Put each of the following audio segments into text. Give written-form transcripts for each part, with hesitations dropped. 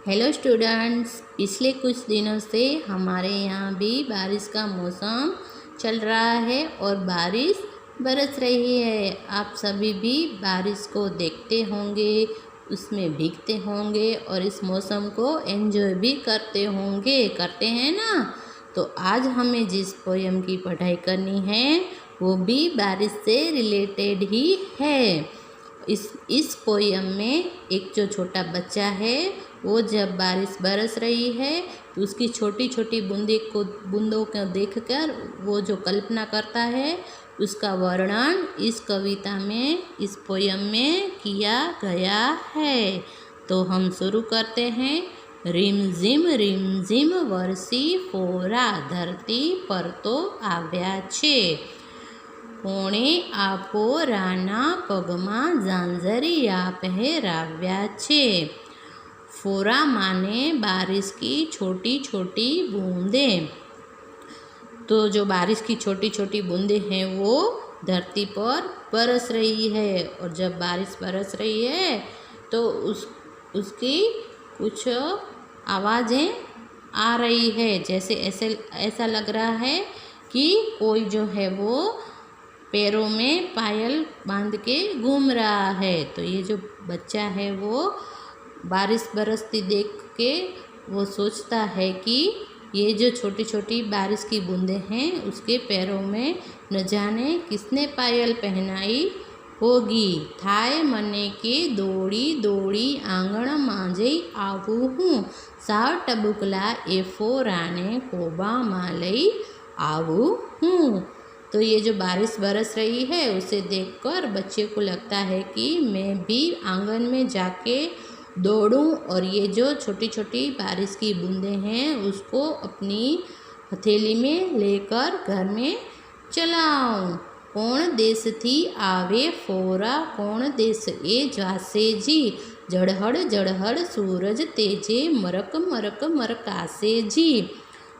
Hello students, पिछले कुछ दिनों से हमारे यहाँ भी बारिश का मौसम चल रहा है और बारिश बरस रही है। आप सभी भी बारिश को देखते होंगे, उसमें भीगते होंगे और इस मौसम को एंजॉय भी करते होंगे, करते हैं ना। तो आज हमें जिस पोएम की पढ़ाई करनी है वो भी बारिश से रिलेटेड ही है। इस पोएम में एक जो छोटा बच्चा है वो जब बारिश बरस रही है तो उसकी छोटी छोटी बूंदों को देखकर वो जो कल्पना करता है उसका वर्णन इस कविता में, इस पोएम में किया गया है। तो हम शुरू करते हैं। रिमझिम वरसी फोरा धरती पर तो આવ્યા છે। કોણે આફોરાના પગમાં ઝાંઝરિયા પહેરાવ્યા છે। फोरा माने बारिश की छोटी छोटी बूंदें। तो जो बारिश की छोटी छोटी बूंदें हैं वो धरती पर बरस रही है। और जब बारिश बरस रही है तो उसकी कुछ आवाज़ें आ रही है, जैसे ऐसा लग रहा है कि कोई जो है वो पैरों में पायल बांध के घूम रहा है। तो ये जो बच्चा है वो बारिश बरसती देख के वो सोचता है कि ये जो छोटी छोटी बारिश की बूंदें हैं उसके पैरों में न जाने किसने पायल पहनाई होगी। थाय मने के दौड़ी दौड़ी आंगण मांझे आवू हूँ, साव टबुकला ए फोराने कोबा मालई आवू हूँ। तो ये जो बारिश बरस रही है उसे देखकर बच्चे को लगता है कि मैं भी आंगन में जाके दौड़ूं और ये जो छोटी छोटी बारिश की बूंदें हैं उसको अपनी हथेली में लेकर घर में चलाऊं। कौन देश थी आवे फोरा, कौन देश ए जासे जी, जड़हड़ जड़हड़ सूरज तेजे मरक मरक मरकासे जी।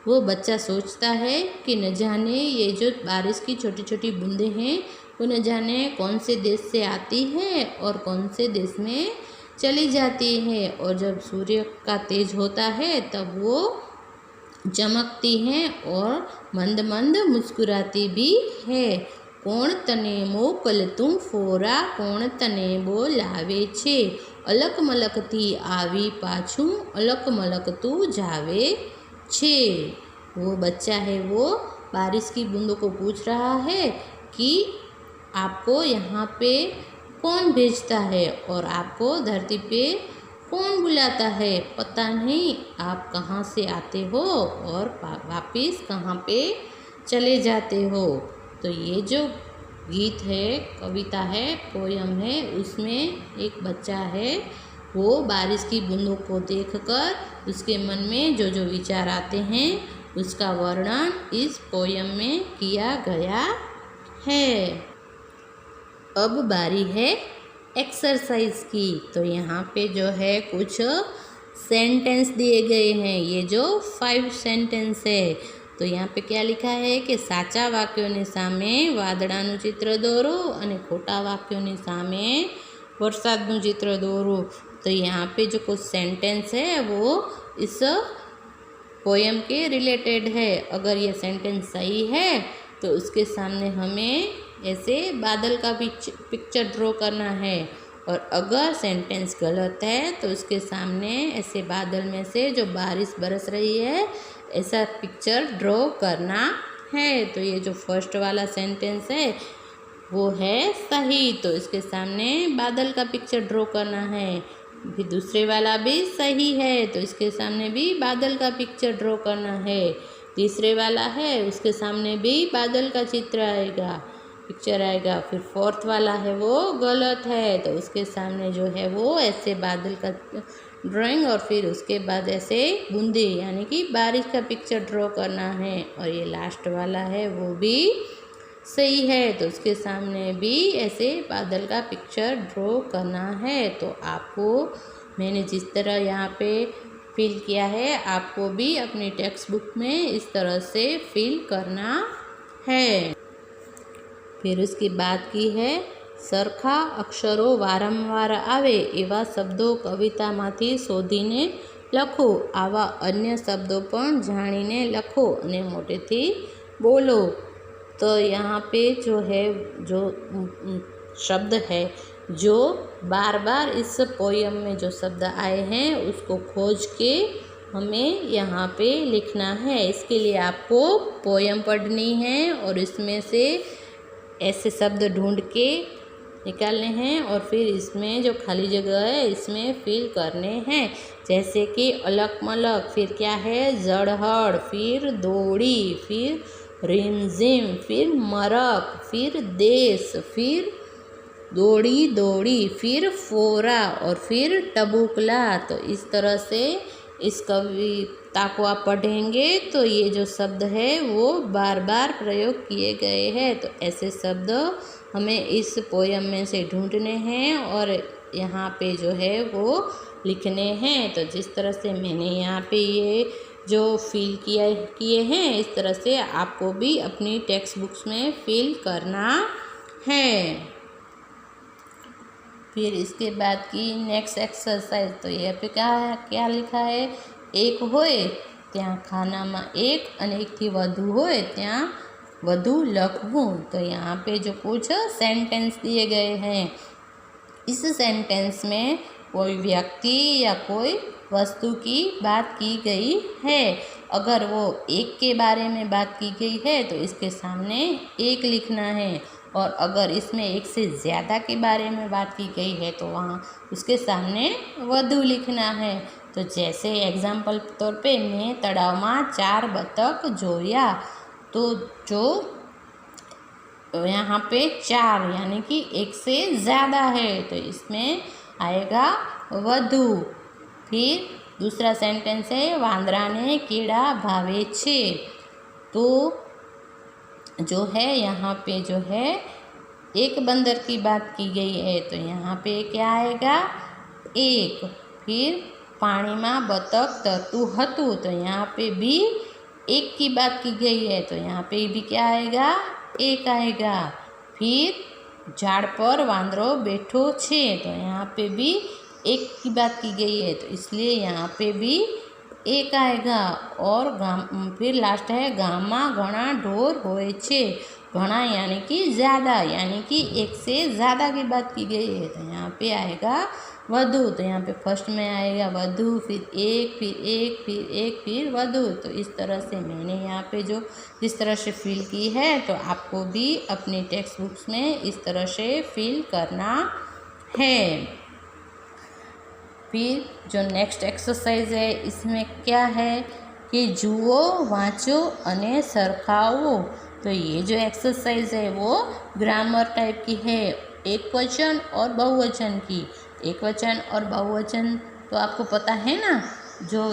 वो बच्चा सोचता है कि न जाने ये जो बारिश की छोटी छोटी बूंदें हैं वो न जाने कौन से देश से आती है और कौन से देश में चली जाती है। और जब सूर्य का तेज होता है तब वो चमकती हैं और मंद मंद मुस्कुराती भी है। कोण तने मोकलतुं फोरा, कोण तने बोलावे छे, अलक मलकती आवी पाछू, अलक मलकतुं जावे छे। वो बच्चा है वो बारिश की बूंदों को पूछ रहा है कि आपको यहाँ पे कौन भेजता है और आपको धरती पे कौन बुलाता है। पता नहीं आप कहाँ से आते हो और वापिस कहाँ पे चले जाते हो। तो ये जो गीत है, कविता है, पोयम है, उसमें एक बच्चा है वो बारिश की बूंदों को देखकर उसके मन में जो जो विचार आते हैं उसका वर्णन इस पोयम में किया गया है। अब बारी है एक्सरसाइज की। तो यहाँ पे जो है कुछ सेंटेंस दिए गए हैं, ये जो 5 सेंटेंस है। तो यहाँ पे क्या लिखा है कि साचा वाक्योनी सामे वादळानुं चित्र दोरो અને खोटा वाक्योनी सामे वरसादनुं चित्र दोरो। तो यहाँ पे जो कुछ सेंटेंस है वो इस पोएम के रिलेटेड है। अगर ये सेंटेंस सही है तो उसके सामने हमें ऐसे बादल का पिक्चर ड्रॉ करना है, और अगर सेंटेंस गलत है तो उसके सामने ऐसे बादल में से जो बारिश बरस रही है ऐसा पिक्चर ड्रॉ करना है। तो ये जो फर्स्ट वाला सेंटेंस है वो है सही, तो इसके सामने बादल का पिक्चर ड्रॉ करना है। फिर दूसरे वाला भी सही है तो इसके सामने भी बादल का पिक्चर ड्रॉ करना है। तीसरे वाला है उसके सामने भी बादल का चित्र आएगा, पिक्चर आएगा। फिर फोर्थ वाला है वो गलत है तो उसके सामने जो है वो ऐसे बादल का ड्राइंग और फिर उसके बाद ऐसे बूंदे यानी कि बारिश का पिक्चर ड्रॉ करना है। और ये लास्ट वाला है वो भी सही है तो उसके सामने भी ऐसे बादल का पिक्चर ड्रॉ करना है। तो आपको मैंने जिस तरह यहाँ पे फिल किया है आपको भी अपनी टेक्स्ट बुक में इस तरह से फिल करना है। फिर उसकी बात की है સરખા અક્ષરો વારંવાર આવે એવા શબ્દો કવિતામાંથી શોધીને લખો। આવા અન્ય શબ્દો પણ જાણીને લખો અને મોટેથી बोलो। तो यहाँ पे जो है जो शब्द है जो बार बार इस पोयम में जो शब्द आए हैं उसको खोज के हमें यहाँ पे लिखना है। इसके लिए आपको पोयम पढ़नी है और इसमें से ऐसे शब्द ढूंढ के निकालने हैं और फिर इसमें जो खाली जगह है इसमें फिल करने हैं। जैसे कि अलक मलक, फिर क्या है जड़हड़, फिर दौड़ी, फिर रिमझिम, फिर मरक, फिर देश, फिर दौड़ी दौड़ी, फिर फोरा और फिर टबुकला। तो इस तरह से इस कविता को आप पढ़ेंगे तो ये जो शब्द है वो बार बार प्रयोग किए गए हैं। तो ऐसे शब्द हमें इस पोयम में से ढूंढने हैं और यहाँ पे जो है वो लिखने हैं। तो जिस तरह से मैंने यहाँ पे ये जो फिल किए हैं इस तरह से आपको भी अपनी टेक्स्ट बुक्स में फिल करना है। फिर इसके बाद की नेक्स्ट एक्सरसाइज, तो यहाँ पे क्या लिखा है, एक होए ત્યાં ખાનામાં એક અને એકથી વધુ હોય ત્યાં વધુ લખવું। तो यहाँ पे जो कुछ सेंटेंस दिए गए हैं इस सेंटेंस में कोई व्यक्ति या कोई वस्तु की बात की गई है। अगर वो एक के बारे में बात की गई है तो इसके सामने एक लिखना है और अगर इसमें एक से ज़्यादा के बारे में बात की गई है तो वहाँ उसके सामने વધુ लिखना है। तो जैसे एग्जाम्पल तौर पे मैं तलाव में 4 बतख जोया, तो जो यहाँ पे 4 यानी कि एक से ज़्यादा है तो इसमें आएगा વધુ। फिर दूसरा सेंटेंस है वांदरा ने कीड़ा भावे छे, तो जो है यहाँ पे जो है एक बंदर की बात की गई है तो यहाँ पे क्या आएगा, एक। फिर पानी में बतख तरतु हतु, तो यहाँ पे भी एक की बात की गई है तो यहाँ पे भी क्या आएगा, एक आएगा। फिर झाड़ पर वांदरो बैठो छे, तो यहाँ पे भी एक की बात की गई है तो इसलिए यहाँ पे भी एक आएगा। और फिर लास्ट है गाम में घना ढोर होए छे, घना यानी कि ज़्यादा, यानी कि एक से ज़्यादा की बात की गई है तो यहाँ पे आएगा વધુ। तो यहाँ पे फर्स्ट में आएगा વધુ, फिर एक, फिर एक, फिर एक, फिर વધુ। तो इस तरह से मैंने यहाँ पे जो जिस तरह से फिल की है तो आपको भी अपनी टेक्स्ट बुक्स में इस तरह से फिल करना है। फिर जो नेक्स्ट एक्सरसाइज है इसमें क्या है कि जुओ वाँचो अने सरखाओ। तो ये जो एक्सरसाइज है वो ग्रामर टाइप की है, एक वचन और बहुवचन की। एक वचन और बहुवचन तो आपको पता है ना, जो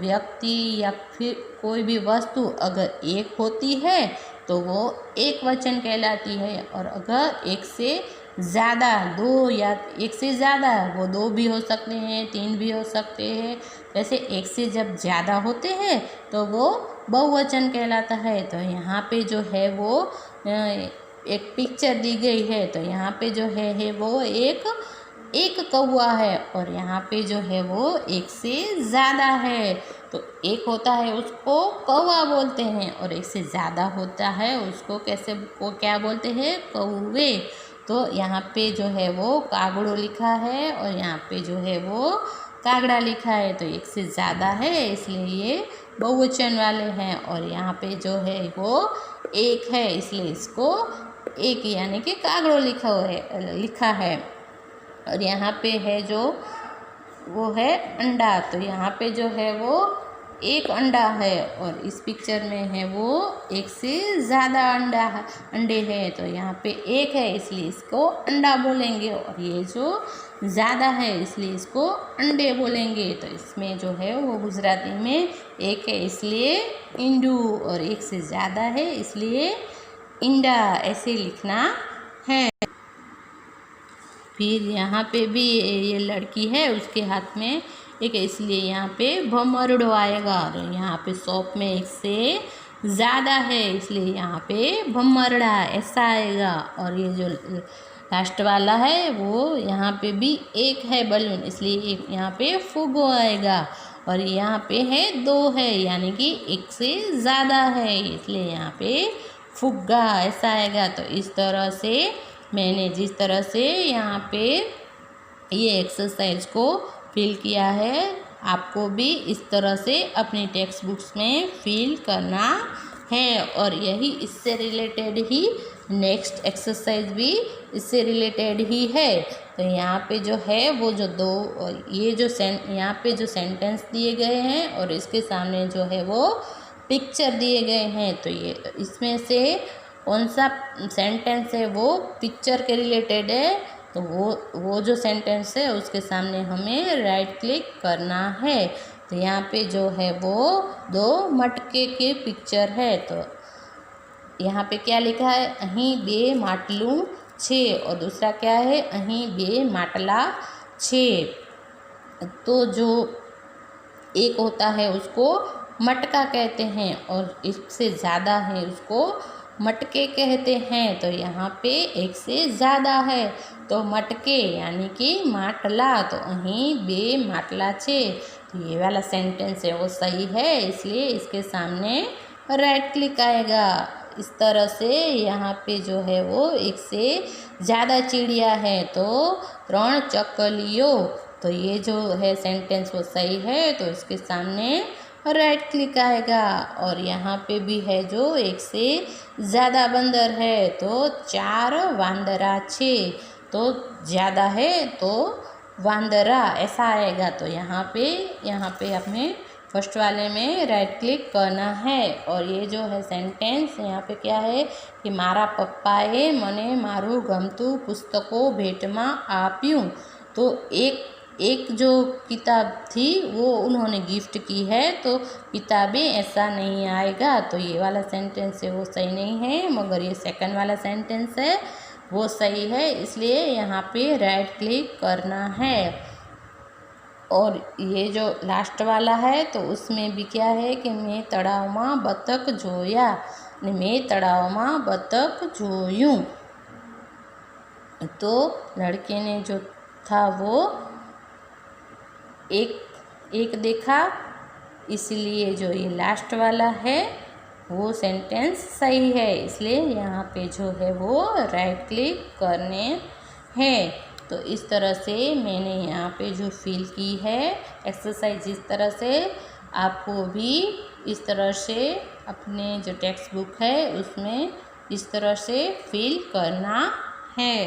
व्यक्ति या फिर कोई भी वस्तु अगर एक होती है तो वो एक वचन कहलाती है और अगर एक से ज़्यादा, 2 या एक से ज़्यादा, वो 2 भी हो सकते हैं, 3 भी हो सकते हैं। वैसे एक से जब ज़्यादा होते हैं तो वो बहुवचन कहलाता है। तो यहाँ पे जो है वो एक पिक्चर दी गई है तो यहाँ पे जो है वो एक कौवा है और यहाँ पे जो है वो एक से ज़्यादा है। तो एक होता है उसको कौवा बोलते हैं और एक से ज़्यादा होता है उसको क्या बोलते हैं, कौवे। तो यहाँ पे जो है वो कागड़ो लिखा है और यहाँ पे जो है वो कागड़ा लिखा है। तो एक से ज़्यादा है इसलिए ये बहुवचन वाले हैं और यहाँ पे जो है वो एक है इसलिए इसको एक यानी कि कागड़ो लिखा है। और यहाँ पे है जो वो है अंडा, तो यहाँ पे जो है वो एक अंडा है और इस पिक्चर में है वो एक से ज़्यादा अंडे हैं। तो यहाँ पे एक है इसलिए इसको अंडा बोलेंगे और ये जो ज़्यादा है इसलिए इसको अंडे बोलेंगे। तो इसमें जो है वो गुजराती में एक है इसलिए ईंडू और एक से ज़्यादा है इसलिए ईंडा, ऐसे लिखना है। फिर यहाँ पे भी ये लड़की है उसके हाथ में एक है इसलिए यहाँ पे भमरड़ो आएगा और यहाँ पे शॉप में एक से ज़्यादा है इसलिए यहाँ पे भमरड़ा ऐसा आएगा। और ये जो लास्ट वाला है वो यहाँ पे भी एक है बलून इसलिए यहाँ पे फुगो आएगा। और यहाँ पे है 2 है, यानी कि एक से ज़्यादा है, इसलिए यहाँ पे फुग्गा ऐसा आएगा। तो इस तरह से मैंने जिस तरह से यहाँ पे ये एक्सरसाइज को फिल किया है, आपको भी इस तरह से अपनी टेक्स्ट बुक्स में फिल करना है। और यही इससे रिलेटेड ही नेक्स्ट एक्सरसाइज भी इससे रिलेटेड ही है। तो यहाँ पे जो है वो जो ये जो यहाँ पे जो सेंटेंस दिए गए हैं और इसके सामने जो है वो पिक्चर दिए गए हैं। तो ये इसमें से कौन सा सेंटेंस है वो पिक्चर के रिलेटेड है, तो वो जो सेंटेंस है उसके सामने हमें राइट क्लिक करना है। तो यहाँ पे जो है वो 2 मटके के पिक्चर है। तो यहाँ पे क्या लिखा है, अहीं 2 માટલું છે, और दूसरा क्या है, अहीं 2 માટલા છે। तो जो एक होता है उसको मटका कहते हैं और इससे ज़्यादा है उसको मटके कहते हैं। तो यहाँ पे एक से ज़्यादा है तो मटके यानी कि માટલા। तो अहीं 2 માટલા છે। तो ये वाला सेंटेंस है वो सही है, इसलिए इसके सामने राइट क्लिक आएगा। इस तरह से यहाँ पे जो है वो एक से ज़्यादा चिड़िया है तो 3 ચકલીઓ। तो ये जो है सेंटेंस वो सही है, तो इसके सामने राइट क्लिक आएगा। और यहाँ पे भी है जो एक से ज़्यादा बंदर है तो 4 વાંદરા છે। तो ज़्यादा है तो वांदरा ऐसा आएगा। तो यहाँ पे हमें फर्स्ट वाले में राइट क्लिक करना है। और ये जो है सेंटेंस यहाँ पे क्या है कि मारा पप्पाए मने मारू गमतू पुस्तकों भेटमा आप्यूं। तो एक जो किताब थी वो उन्होंने गिफ्ट की है, तो किताबें ऐसा नहीं आएगा। तो ये वाला सेंटेंस है वो सही नहीं है, मगर ये सेकंड वाला सेंटेंस है वो सही है, इसलिए यहाँ पे राइट क्लिक करना है। और ये जो लास्ट वाला है तो उसमें भी क्या है कि मैं तળાવમાં बतख જોયા ने मैं तળાવમાં बतख જોયું। तो लड़के ने जो था वो एक देखा, इसलिए जो ये लास्ट वाला है वो सेंटेंस सही है, इसलिए यहाँ पे जो है वो राइट क्लिक करने हैं। तो इस तरह से मैंने यहाँ पे जो फिल की है एक्सरसाइज, इस तरह से आपको भी इस तरह से अपने जो टेक्स्ट बुक है उसमें इस तरह से फिल करना है।